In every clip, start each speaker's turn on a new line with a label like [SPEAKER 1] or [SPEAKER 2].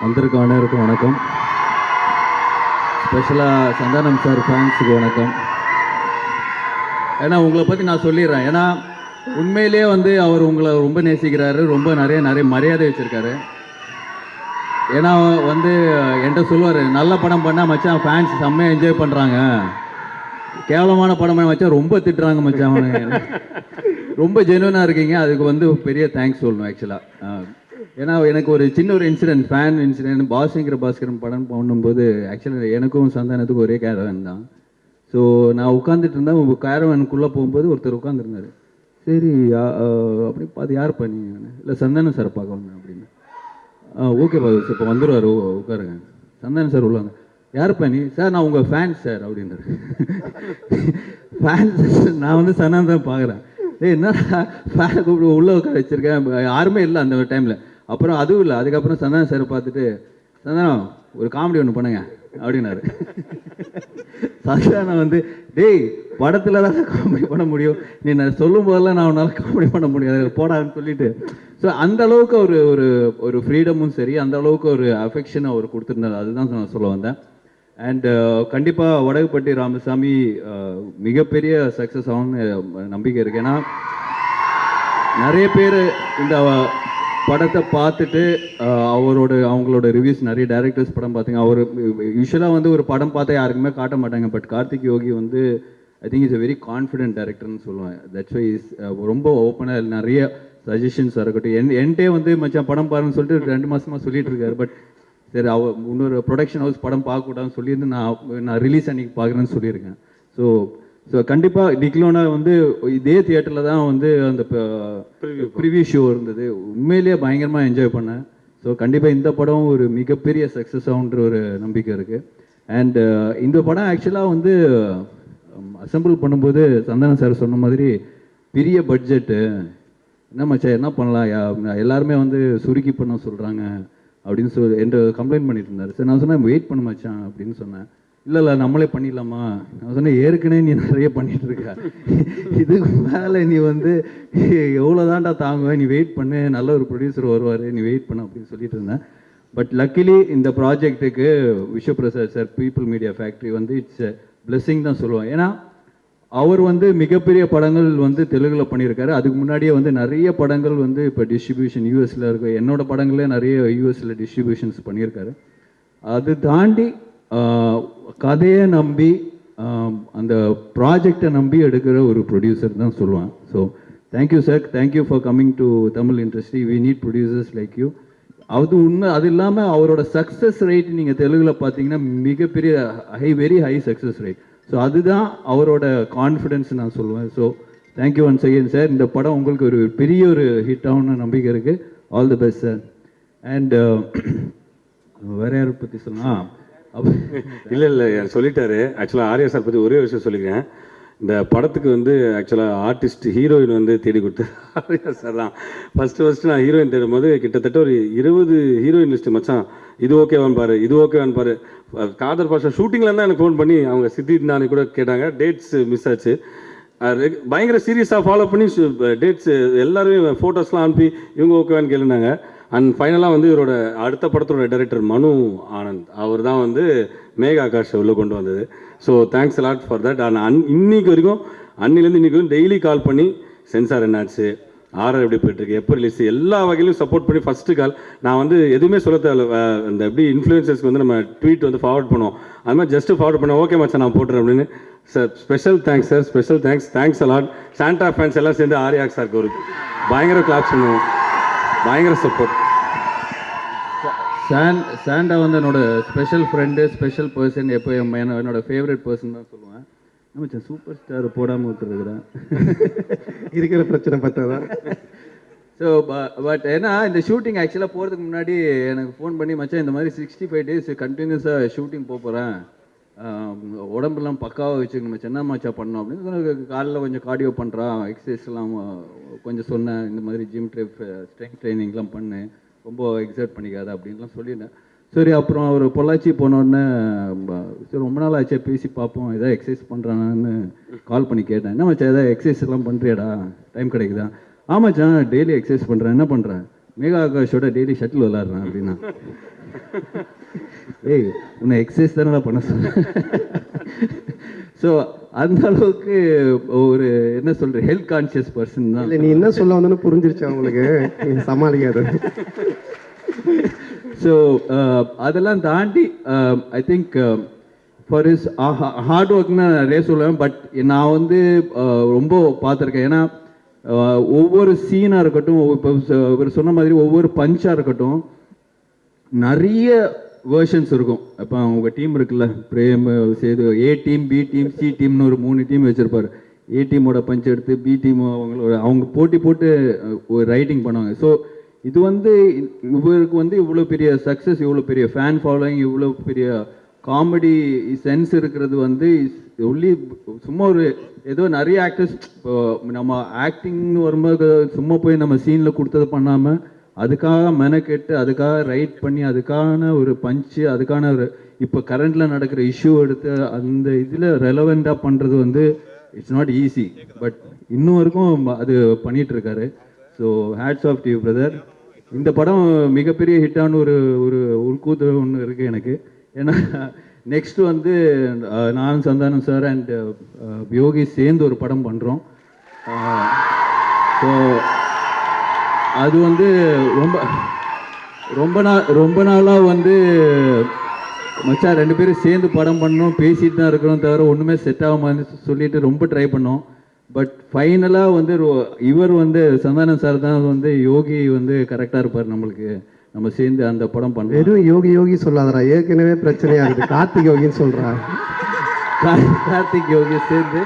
[SPEAKER 1] வந்திருக்க அனைவருக்கும் வணக்கம். ஸ்பெஷலாக சந்தானம் சார் ஃபேன்ஸுக்கு வணக்கம். ஏன்னா உங்களை பற்றி நான் சொல்லிடுறேன். ஏன்னா உண்மையிலே வந்து அவர் உங்களை ரொம்ப நேசிக்கிறாரு, ரொம்ப நிறைய மரியாதை வச்சுருக்காரு. ஏன்னா வந்து என்கிட்ட சொல்லுவார், நல்ல படம் பண்ணால் மச்சான் ஃபேன்ஸ் செம்மையாக என்ஜாய் பண்ணுறாங்க, கேவலமான படம் மச்சான் ரொம்ப திட்டுறாங்க மச்சான், ரொம்ப ஜெனுவனாக இருக்கீங்க, அதுக்கு வந்து பெரிய தேங்க்ஸ் சொல்லணும் ஆக்சுவலாக. ஏன்னா எனக்கு ஒரு சின்ன ஒரு இன்சிடென்ட், ஃபேன் இன்சிடென்ட், பாஸ்கரன் படம் பண்ணும்போது ஆக்சுவலாக எனக்கும் சந்தானத்துக்கும் ஒரே கேரவன் தான். ஸோ நான் உட்காந்துட்டு இருந்தேன், உங்கள் கேரவனுக்குள்ளே போகும்போது ஒருத்தர் உட்காந்துருந்தார். சரி அப்படி பார்த்து யார் பண்ணீங்க? இல்லை சந்தானம் சார் பார்க்க வந்தேன் அப்படின்னு. ஓகே பாஸ் இப்போ வந்துடுவார், உட்காருங்க. சந்தானம் சார் உள்ளாங்க. யார் பண்ணி? சார் நான் உங்கள் ஃபேன்ஸ் சார் அப்படின்றாரு. ஃபேன்ஸ்? நான் வந்து சந்தானம் தான் பார்க்குறேன். என்னடா ஃபேனை கூப்பிட்டு உள்ளே உட்கார வச்சுருக்கேன், யாருமே இல்லை அந்த டைமில். அப்புறம் அதுவும் இல்லை, அதுக்கப்புறம் சந்தானம் சார் பார்த்துட்டு, சந்தானம் ஒரு காமெடி ஒன்று பண்ணுங்க அப்படின்னாரு. சந்தானம் வந்து, டேய் படத்தில் தான் காமெடி பண்ண முடியும், நீ நான் சொல்லும் போதெல்லாம் நான் உன்னால் காமெடி பண்ண முடியாது போடான்னு சொல்லிட்டு. ஸோ அந்த அளவுக்கு ஒரு ஃப்ரீடமும் சரி, அந்த அளவுக்கு ஒரு அஃபெக்ஷனை அவர் கொடுத்துருந்தார். அதுதான் நான் சொல்ல வந்தேன். அண்ட் கண்டிப்பாக வடகுப்பட்டி ராமசாமி மிகப்பெரிய சக்ஸஸ் ஆகும்னு நம்பிக்கை இருக்குது. ஏன்னா நிறைய பேர் இந்த படத்தை பார்த்துட்டு அவங்களோட ரிவ்யூஸ், நிறைய டைரக்டர்ஸ் படம் பார்த்தீங்க. அவர் யூஸ்வலாக வந்து ஒரு படம் பார்த்தா யாருக்குமே காட்ட மாட்டாங்க. பட் கார்த்திக் யோகி வந்து I think is a very confident டைரக்டர்னு சொல்லுவேன். தட்ஸ் வை இஸ் ரொம்ப ஓப்பனாக நிறைய சஜஷன்ஸாக இருக்கட்டும். என்கிட்டே வந்து மச்சான் படம் பாருன்னு சொல்லிட்டு 2 மாதமாக சொல்லிட்டு இருக்காரு. பட் சரி, இன்னொரு ப்ரொடக்ஷன் ஹவுஸ் படம் பார்க்கக்கூடாதுன்னு சொல்லியிருந்து நான் ரிலீஸ் அன்றைக்கி பார்க்குறேன்னு சொல்லியிருக்கேன். ஸோ கண்டிப்பாக டிக்லோனா வந்து இதே தியேட்டரில் தான் வந்து அந்த ப்ரிவியூ ஷோ இருந்தது. உண்மையிலேயே பயங்கரமாக என்ஜாய் பண்ணேன். ஸோ கண்டிப்பாக இந்த படம் ஒரு மிகப்பெரிய சக்ஸஸ் ஆகுன்ற ஒரு நம்பிக்கை இருக்குது. அண்ட் இந்த படம் ஆக்சுவலாக வந்து அசம்பிள் பண்ணும்போது சந்தானம் சார் சொன்ன மாதிரி பெரிய பட்ஜெட்டு, என்ன மச்சா என்ன பண்ணலாம், எல்லாருமே வந்து சுருக்கி பண்ண சொல்கிறாங்க அப்படின்னு என்று கம்ப்ளைண்ட் பண்ணிட்டு இருந்தார். சரி நான் சொன்னேன் வெயிட் பண்ண மச்சான் அப்படின்னு சொன்னேன். இல்லை நம்மளே பண்ணிடலாமா? நான் சொன்னேன் ஏற்கனவே நீ நிறைய பண்ணிட்டு இருக்க, இதுக்கு மேலே நீ வந்து எவ்வளோதான்டா தாங்குவேன், நீ வெயிட் பண்ணு, நல்ல ஒரு ப்ரொடியூசர் வருவார், நீ வெயிட் பண்ண அப்படின்னு சொல்லிட்டு இருந்தேன். பட் லக்கிலி இந்த ப்ராஜெக்ட்டுக்கு Vishwaprasad sir people media factory வந்து இட்ஸ் பிளெஸிங் தான் சொல்லுவேன். ஏன்னா அவர் வந்து மிகப்பெரிய படங்கள் வந்து தெலுங்கில் பண்ணியிருக்காரு. அதுக்கு முன்னாடியே வந்து நிறைய படங்கள் வந்து இப்போ டிஸ்ட்ரிபியூஷன் யூஎஸில் இருக்குது. என்னோடய படங்களே நிறைய யூஎஸில் டிஸ்ட்ரிபியூஷன்ஸ் பண்ணியிருக்காரு. அது தாண்டி கதையை நம்பி அந்த ப்ராஜெக்டை நம்பி எடுக்கிற ஒரு ப்ரொடியூசர் தான் சொல்லுவேன். So thank you sir, thank you for coming to Tamil industry. We need producers like you. அது உண்மை. அது இல்லாமல் அவரோட சக்ஸஸ் ரேட் நீங்கள் தெலுங்கில் பார்த்தீங்கன்னா மிகப்பெரிய very high success rate. So அதுதான் அவரோட கான்ஃபிடென்ஸ் நான் சொல்லுவேன். So thank you once again sir. இந்த படம் உங்களுக்கு ஒரு பெரிய ஒரு ஹிட் ஆகும்னு நம்பிக்கை இருக்குது. All the best sir. And வேற யாரை பற்றி சொல்லலாம்?
[SPEAKER 2] இல்லை சொல்லிட்டாரு. ஆக்சுவலாக ஆர்யா சார் பற்றி ஒரே விஷயம் சொல்லிக்கிறேன். இந்த படத்துக்கு வந்து ஆக்சுவலாக ஆர்டிஸ்ட் ஹீரோயின் வந்து தேடி கொடுத்து ஆர்யா சார் தான். ஃபஸ்ட்டு நான் ஹீரோயின் தேடும் போது கிட்டத்தட்ட ஒரு 20 ஹீரோயின் லிஸ்ட்டு மச்சான், இது ஓகேவான்னு பாரு, இது ஓகேவான்னு பாரு. காதர் பாஷா ஷூட்டிங்கில் இருந்தால் எனக்கு ஃபோன் பண்ணி அவங்க சித்தித் நானே கூட கேட்டாங்க. டேட்ஸ் மிஸ் ஆச்சு. பயங்கர சீரியஸாக ஃபாலோ பண்ணி டேட்ஸ் எல்லாருமே ஃபோட்டோஸ்லாம் அனுப்பி இவங்க ஓகேவான்னு கேளுனாங்க. அண்ட் ஃபைனலாக வந்து இவரோட அடுத்த படத்தோட டைரக்டர் மனு ஆனந்த், அவர் தான் வந்து மேகா ஆகாஷ் உள்ளே கொண்டு வந்தது. So thanks a lot for that. ஆனால் இன்னைக்கு வரைக்கும் அன்னிலேருந்து இன்றைக்கி வரைக்கும் டெய்லி கால் பண்ணி சென்சார் என்னாச்சு, ஆர்ஆர் எப்படி போயிட்டுருக்கு, எப்போ ரிலீஸ், எல்லா வகையிலும் சப்போர்ட் பண்ணி ஃபஸ்ட்டு கால். நான் வந்து எதுவுமே சொல்ல தேவையில்ல. இந்த எப்படி இன்ஃப்ளூயன்சர்ஸ்க்கு வந்து நம்ம ட்வீட் வந்து ஃபார்வர்ட் பண்ணுவோம், அது மாதிரி ஜஸ்ட்டு ஃபார்வர்ட் பண்ணேன். ஓகே மச்சான் நான் போட்டுறேன் அப்படின்னு. Sir special thanks sir, special thanks a lot. Santa fans எல்லாம் சேர்ந்து ஆர்யாக் சாருக்கு ஒரு பயங்கர கிளாப்ஸ் பண்ணுவோம். பயங்கர சப்போர்ட்.
[SPEAKER 1] சாண்டா வந்து என்னோட ஸ்பெஷல் ஃப்ரெண்டு, ஸ்பெஷல் பர்சன், எப்போ என்னோட ஃபேவரட் பர்சன் தான் சொல்லுவேன். நம்ம சூப்பர் ஸ்டார் போடாமல் விட்டுருக்குறேன், இருக்கிற பிரச்சனை பார்த்ததான். ஸோ பட் ஏன்னா இந்த ஷூட்டிங் ஆக்சுவலாக போகிறதுக்கு முன்னாடி எனக்கு ஃபோன் பண்ணி மச்சான் இந்த மாதிரி 65 days கண்டினியூஸாக ஷூட்டிங் போகிறேன், உடம்புலாம் பக்காவாக வச்சுக்கணும் மச்சான், என்ன மச்சா பண்ணோம் அப்படின்னு. காலையில் கொஞ்சம் கார்டியோ பண்ணுறான், எக்ஸசைஸ்லாம் கொஞ்சம் சொன்னேன், இந்த மாதிரி ஜிம் ஸ்ட்ரென்த் ட்ரைனிங்லாம் பண்ணேன், ரொம்ப எக்ஸர்ட் பண்ணிக்காத அப்படின்லாம் சொல்லியிருந்தேன். சரி அப்புறம் அவர் பொள்ளாச்சி போனோடனே சரி ரொம்ப நாள் ஆச்சே பேசி பார்ப்போம், எதாவது எக்ஸசைஸ் பண்ணுறானான்னு கால் பண்ணி கேட்டேன். என்ன மச்சா எதாவது எக்ஸசைஸ்லாம் பண்ணுறியாடா, டைம் கிடைக்குதா? ஆமாச்சான் டெய்லி எக்ஸசைஸ் பண்ணுறேன். என்ன பண்ணுறேன்? மேகா ஆகாஷோட டெய்லி ஷட்டில் விளாட்றேன் அப்படின்னா. ஏய் உன்னை எக்ஸசைஸ் தானே பண்ண சொன்னேன். ஸோ அந்த அளவுக்கு ஒரு என்ன சொல்ற ஹெல்த் கான்ஷியஸ் பர்சன் தான்.
[SPEAKER 3] இல்லை நீ என்ன சொல்ல வந்தோன்னு புரிஞ்சிருச்சு அவங்களுக்கு, நீ சமாளிக்காது.
[SPEAKER 1] ஸோ அதெல்லாம் தாண்டி I think for is hard ஒர்க்னு நிறைய சொல்லுவேன். பட் நான் வந்து ரொம்ப பார்த்துருக்கேன். ஏன்னா ஒவ்வொரு சீனாக இருக்கட்டும், இப்போ இவர் சொன்ன மாதிரி ஒவ்வொரு பஞ்சாக இருக்கட்டும், நிறைய வேர்ஷன்ஸ் இருக்கும். இப்போ அவங்க டீம் இருக்குல்ல, Prem Sethu, A team, B team, C டீம்னு ஒரு 3 டீம் வச்சுருப்பார். ஏ டீமோட பஞ்ச் எடுத்து பி டீம் அவங்க போட்டி போட்டு ஒரு ரைட்டிங் பண்ணுவாங்க. ஸோ இது வந்து இவருக்கு வந்து இவ்வளோ பெரிய சக்ஸஸ், இவ்வளோ பெரிய ஃபேன் ஃபாலோயிங், இவ்வளோ பெரிய காமெடி சென்ஸ் இருக்கிறது வந்து ஒன்லி சும்மா ஒரு ஏதோ நிறைய ஆக்டர்ஸ் இப்போ நம்ம ஆக்டிங்னு வரும்போது சும்மா போய் நம்ம சீனில் கொடுத்தது பண்ணாமல் அதுக்காக மெனக்கெட்டு அதுக்காக ரைட் பண்ணி அதுக்கான ஒரு பஞ்சு அதுக்கான ஒரு இப்போ கரண்டில் நடக்கிற இஷ்யூ எடுத்து அந்த இதில் ரெலவெண்ட்டாக பண்ணுறது வந்து இட்ஸ் நாட் ஈஸி. பட் இன்னும் வரைக்கும் அது பண்ணிகிட்ருக்காரு. So hats off to you brother. இந்த படம் மிகப்பெரிய ஹிட்டான ஒரு ஒரு உள்கூத்து ஒன்று இருக்குது எனக்கு. ஏன்னா நெக்ஸ்ட் வந்து நான் சந்தானம் சார் அண்ட் யோகி சேர்ந்து ஒரு படம் பண்ணுறோம். ஸோ அது வந்து ரொம்ப நாளாக வந்து மச்சான் 2 பேரும் சேர்ந்து படம் பண்ணோம், பேசிட்டு தான் இருக்கிறோம், தவிர ஒன்றுமே செட் ஆகாமல் சொல்லிட்டு ரொம்ப ட்ரை பண்ணோம். பட் ஃபைனலாக வந்து இவர் வந்து சந்தானம் சார் தான் வந்து யோகி வந்து கரெக்டாக இருப்பார் நம்மளுக்கு, நம்ம சேர்ந்து அந்த படம் பண்ணோம்.
[SPEAKER 3] வெறும் யோகி யோகி சொல்லாதரா, ஏற்கனவே பிரச்சனையாக இருக்குது. கார்த்திக் யோகின்னு சொல்கிறா.
[SPEAKER 1] கார்த்திக் யோகி சேர்ந்து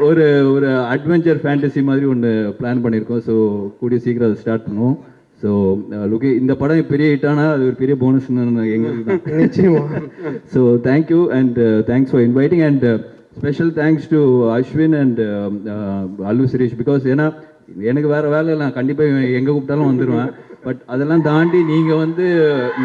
[SPEAKER 1] ஒரு ஒரு அட்வென்ச்சர் ஃபேண்டசி மாதிரி ஒன்று பிளான் பண்ணியிருக்கோம். ஸோ கூடிய சீக்கிரம் அதை ஸ்டார்ட் பண்ணுவோம். ஸோ லுக்கி இந்த படம் பெரிய ஹிட்டானா அது ஒரு பெரிய போனஸ்ன்னு எங்களுக்கு தான்.
[SPEAKER 3] நிச்சயமாக.
[SPEAKER 1] So thank you and thanks for inviting and special thanks to Ashwin and Allu Suresh. Because ஏன்னா எனக்கு வேறு வேலை நான் கண்டிப்பாக எங்கே கூப்பிட்டாலும் வந்துடுவேன். பட் அதெல்லாம் தாண்டி நீங்கள் வந்து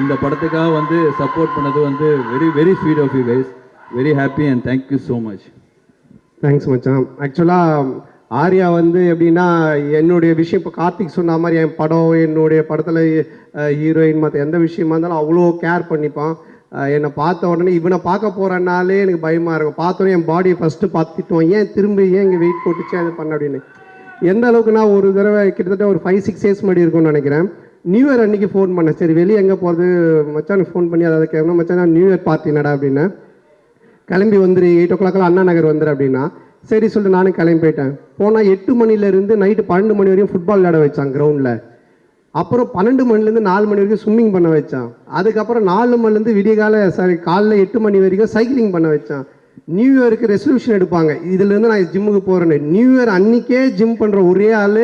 [SPEAKER 1] இந்த படத்துக்காக வந்து சப்போர்ட் பண்ணது வந்து very very sweet of you guys. Very happy and thank you so much.
[SPEAKER 3] Thanks மச்சான். ஆக்சுவலாக ஆர்யா வந்து எப்படின்னா என்னுடைய விஷயம் இப்போ கார்த்திக் சொன்ன மாதிரி என் படம் என்னுடைய படத்தில் ஹீரோயின் மற்ற எந்த விஷயமா இருந்தாலும் அவ்வளோ கேர் பண்ணிப்பான். என்னை பார்த்த உடனே இவனை பார்க்க போகிறனாலே எனக்கு பயமாக இருக்கும். பார்த்தோன்னே என் பாடியை ஃபஸ்ட்டு பார்த்துட்டோம், ஏன் திரும்ப ஏன் இங்கே வெயிட் போட்டுச்சு அது பண்ண அப்படின்னு. எந்த அளவுக்கு நான் ஒரு தடவை கிட்டத்தட்ட ஒரு 5-6 இயர்ஸ் முன்னாடி இருக்கும்னு நினைக்கிறேன். நியூ இயர் அன்றைக்கி ஃபோன் பண்ணேன். சரி வெளியே எங்கே போகிறது மச்சான் ஃபோன் பண்ணி அதாவது கேட்கணும் மச்சான் நான் நியூ இயர் பார்ட்டி என்னடா அப்படின்னு. கிளம்பி வந்துரு 8 o'clock அண்ணா நகர் வந்துரு அப்படின்னா சரி சொல்லிட்டு நானும் கிளம்பி போயிட்டேன். போனால் 8 மணிலேருந்து நைட்டு 12 மணி வரையும் ஃபுட்பால் விளையாட வச்சான் கிரவுண்டில். அப்புறம் 12 மணிலேருந்து 4 மணி வரைக்கும் ஸ்விம்மிங் பண்ண வச்சான். அதுக்கப்புறம் 4 மணிலேருந்து காலைல 8 மணி வரைக்கும் சைக்கிளிங் பண்ண வச்சான். நியூ இயருக்கு ரெசல்யூஷன் எடுப்பாங்க, இதுலேருந்து நான் ஜிம்முக்கு போகிறேன்னு. நியூ இயர் அன்றைக்கே ஜிம் பண்ணுற ஒரே ஆள்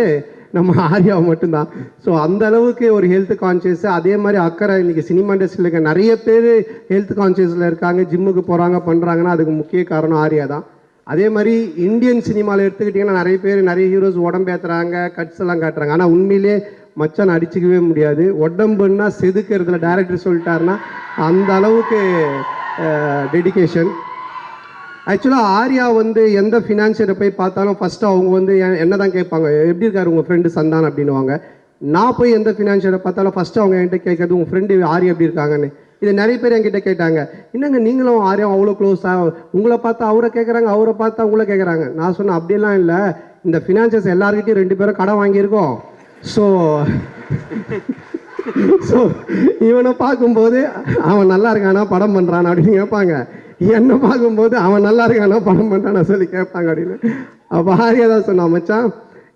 [SPEAKER 3] நம்ம ஆர்யாவை மட்டும்தான். ஸோ அந்த அளவுக்கு ஒரு ஹெல்த் கான்ஷியஸ், அதே மாதிரி அக்கறை. இன்றைக்கி சினிமா இண்டஸ்ட்ரியில் இருக்க நிறைய பேர் ஹெல்த் கான்ஷியஸில் இருக்காங்க, ஜிம்முக்கு போகிறாங்க பண்ணுறாங்கன்னா அதுக்கு முக்கிய காரணம் ஆர்யா தான். அதே மாதிரி இந்தியன் சினிமாவில் எடுத்துக்கிட்டிங்கன்னா நிறைய பேர் நிறைய ஹீரோஸ் உடம்பேற்றுறாங்க, கட்ஸ் எல்லாம் காட்டுறாங்க. ஆனால் உண்மையிலே மச்சான் அடிச்சிக்கவே முடியாது. உடம்புன்னா செதுக்கிறதுல டேரக்டர் சொல்லிட்டாருன்னா அந்த அளவுக்கு டெடிகேஷன். ஆக்சுவலாக ஆர்யா வந்து எந்த ஃபினான்ஷியரை போய் பார்த்தாலும் ஃபஸ்ட்டு அவங்க வந்து என்ன தான் கேட்பாங்க, எப்படி இருக்காரு உங்கள் ஃப்ரெண்டு சந்தான் அப்படின்னுவாங்க. நான் போய் எந்த ஃபினான்ஷியரை பார்த்தாலும் ஃபஸ்ட்டு அவங்க என்கிட்ட கேட்கறது உங்கள் ஃப்ரெண்டு ஆர்யா எப்படி இருக்காங்கன்னு. இது நிறைய பேர் என்கிட்ட கேட்டாங்க, என்னங்க நீங்களும் ஆர்யா அவ்வளோ க்ளோஸாக, உங்களை பார்த்தா அவரை கேட்குறாங்க, அவரை பார்த்தா உங்களை கேட்குறாங்க. நான் சொன்னேன் அப்படிலாம் இல்லை, இந்த ஃபினான்ஷியர்ஸ் எல்லாருக்கிட்டையும் 2 பேரும் கடன் வாங்கியிருக்கோம். ஸோ இவனை பார்க்கும்போது அவன் நல்லா இருக்கானா படம் பண்ணுறான் அப்படின்னு கேட்பாங்க. என்னை பார்க்கும்போது அவன் நல்லா இருக்கானா படம் பண்ணுறான்னு சொல்லி கேட்பாங்க அப்படின்னு. அப்போ ஆர்யா தான் சொன்னான், மச்சான்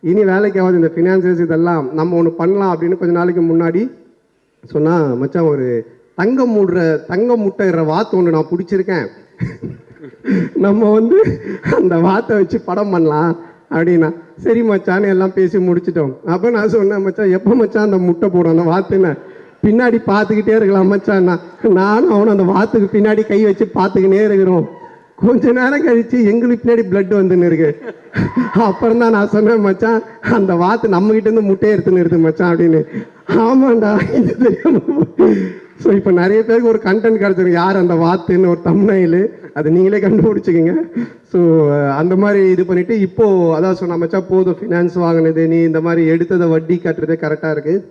[SPEAKER 3] இனி வேலைக்கு ஆகாது இந்த ஃபினான்சியர்ஸ் இதெல்லாம் நம்ம ஒன்று பண்ணலாம் அப்படின்னு கொஞ்சம் நாளைக்கு முன்னாடி சொன்னால், மச்சான் ஒரு தங்கம் முட்டைற வாத்து ஒன்று நான் பிடிச்சிருக்கேன், நம்ம வந்து அந்த வாத்தை வச்சு படம் பண்ணலாம் அப்படின்னா. சரி மச்சான்னு எல்லாம் பேசி முடிச்சிட்டோம். அப்போ நான் சொன்னேன், மச்சான் எப்போ மச்சான் அந்த முட்டை போடும் அந்த வாத்துன்னு பின்னாடி பார்த்துக்கிட்டே இருக்கலாம் மச்சான். நானும் அவனும் அந்த வாத்துக்கு பின்னாடி கை வச்சு பார்த்துக்கினே இருக்கிறோம். கொஞ்ச நேரம் கழிச்சு எங்களுக்கு பின்னாடி பிளட் வந்துன்னு இருக்கு. அப்புறம் தான் நான் சொன்னேன், மச்சான் அந்த வாத்து நம்மகிட்ட இருந்து முட்டையை எடுத்துன்னு இருக்கு மச்சான் அப்படின்னு. ஆமாண்டா இது தெரியாம. ஸோ இப்போ நிறைய பேருக்கு ஒரு கண்டென்ட் கிடச்சிருக்கு, யார் அந்த வாத்துன்னு ஒரு தம்ப்நெயில், அது நீங்களே கண்டுபிடிச்சிக்கிங்க. ஸோ அந்த மாதிரி இது பண்ணிவிட்டு இப்போது அதான் சொன்ன மச்சான் போதும் ஃபினான்ஸ் வாங்கினது, நீ இந்த மாதிரி எடுத்ததை வட்டி கட்டுறதே கரெக்டாக இருக்குது,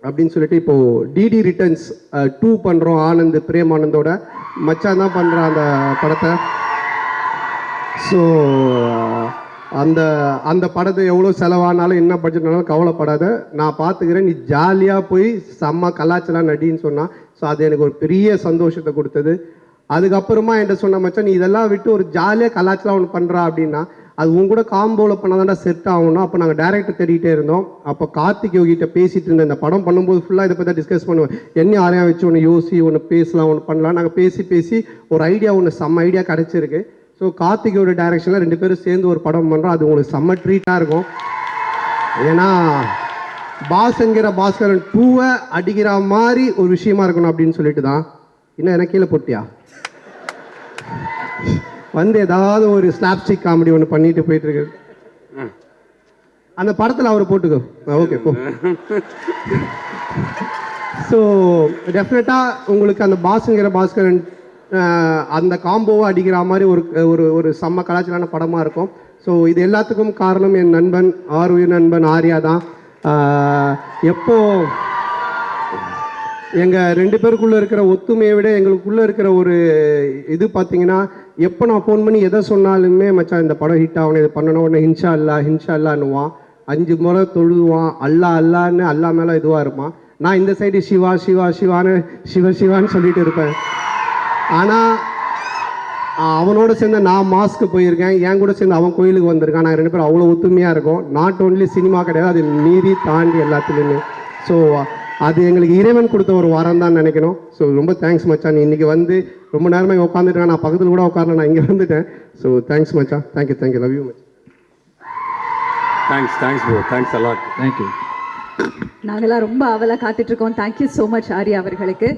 [SPEAKER 3] அப்படின்னு சொல்லிட்டு இப்போது டிடி ரிட்டர்ன்ஸ் 2 பண்ணுறோம் ஆனந்த் பிரேம் ஆனந்தோட மச்சான் தான் பண்ணுற அந்த படத்தை. ஸோ அந்த படத்தை எவ்வளோ செலவானாலும் என்ன பட்ஜெட்னாலும் கவலைப்படாத, நான் பார்த்துக்கிறேன், நீ ஜாலியாக போய் செம்ம கலாச்சலாம் நடின்னு சொன்னான். ஸோ அது எனக்கு ஒரு பெரிய சந்தோஷத்தை கொடுத்தது. அதுக்கப்புறமா என்கிட்ட சொன்ன மச்சான், நீ இதெல்லாம் விட்டு ஒரு ஜாலியாக கலாச்சலாம் ஒன்று பண்ணுறா அப்படின்னா அது உங்க கூட காம்போவில் பண்ணாதான்டா செட் ஆகணும். அப்போ நாங்கள் டேரக்டர் தேடிட்டே இருந்தோம். அப்போ கார்த்திக் யோகிட்ட பேசிட்டு இருந்தேன். இந்த படம் பண்ணும்போது ஃபுல்லாக இதை பற்றி டிஸ்கஸ் பண்ணுவேன். என்ன ஆரையா வச்சு ஒன்று யோசி, ஒன்று பேசலாம், ஒன்று பண்ணலாம். நாங்கள் பேசி ஒரு ஐடியா, ஒன்று செம்ம ஐடியா கிடச்சிருக்கு. ஸோ கார்த்திகோட டைரக்ஷனில் 2 பேரும் சேர்ந்து ஒரு படம் பண்ணுறோம். அது உங்களுக்கு செம்ம ட்ரீட்டாக இருக்கும். ஏன்னா பாஸ் என்கிற பாஸ்கரன் 2 அடிக்கிற மாதிரி ஒரு விஷயமா இருக்கணும் அப்படின்னு சொல்லிட்டு தான். இன்னும் எனக்கு கீழே போட்டியா வந்து ஏதாவது ஒரு ஸ்லாப்ஸ்டிக் காமெடி ஒன்று பண்ணிட்டு போயிட்டு இருக்கு. அந்த படத்தில் அவரை போட்டுக்கோ. ஓகே போ. ஸோ டெஃபினட்டாக உங்களுக்கு அந்த பாஸுங்கிற பாஸ்கரன் அந்த காம்போவை அடிக்கிற மாதிரி ஒரு ஒரு செம்ம கலாச்சாரான படமாக இருக்கும். ஸோ இது எல்லாத்துக்கும் காரணம் என் நண்பன் உயிர் நண்பன் ஆர்யா தான். எப்போ எங்கள் 2 பேருக்குள்ளே இருக்கிற ஒத்துமையை விட எங்களுக்குள்ளே இருக்கிற ஒரு இது பார்த்தீங்கன்னா, எப்போ நான் ஃபோன் பண்ணி எதை சொன்னாலுமே மச்சான் இந்த படம் ஹிட் ஆகணும், இது பண்ணணும், உடனே ஹின்ஷா அல்லான்னுவான். 5 முறை தொழுவான், அல்லான்னு அல்லா மேலே இதுவாக இருப்பான். நான் இந்த சைடு சிவான்னு சொல்லிட்டு இருப்பேன். ஆனால் அவனோட சேர்ந்து நான் மாஸ்க்கு போயிருக்கேன், என் கூட சேர்ந்து அவன் கோயிலுக்கு வந்திருக்கான். நாங்கள் 2 பேரும் அவ்வளோ ஒத்துமையாக இருக்கோம். நாட் ஓன்லி சினிமா கிடையாது, அது மீறி தாண்டி எல்லாத்துலேயுமே. ஸோ அது எங்களுக்கு இறைவன் கொடுத்த ஒரு வாரம் தான் நினைக்கணும். ஸோ ரொம்ப தேங்க்ஸ் மச்சான். நீ இன்றைக்கி வந்து ரொம்ப நேரமாக இங்கே உட்காந்துருக்கேன். நான் பக்கத்தில் கூட உட்காரல, நான் இங்கே வந்துட்டேன். ஸோ தேங்க்ஸ் மச்சான். Thank you love you much.
[SPEAKER 2] Thanks bro, thanks a lot.
[SPEAKER 1] Thank you.
[SPEAKER 4] நாங்களாம் ரொம்ப ஆவலாக காத்துட்ருக்கோம். தேங்க்யூ ஸோ மச் ஆர்யா அவர்களுக்கு.